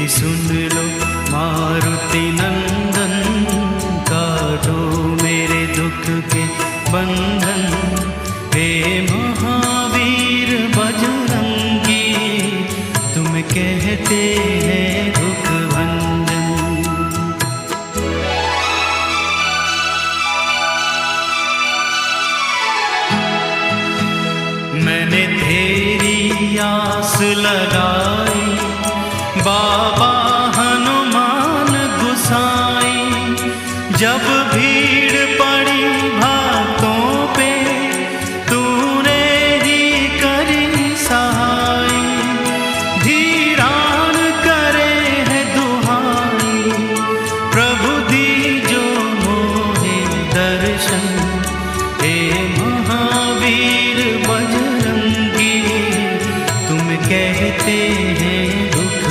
सुन लो मारुति नंदन, काटो मेरे दुख के बंधन। हे महावीर बजरंगी, तुम कहते हैं दुख भंजन। मैंने तेरी आस लगाई बाबा,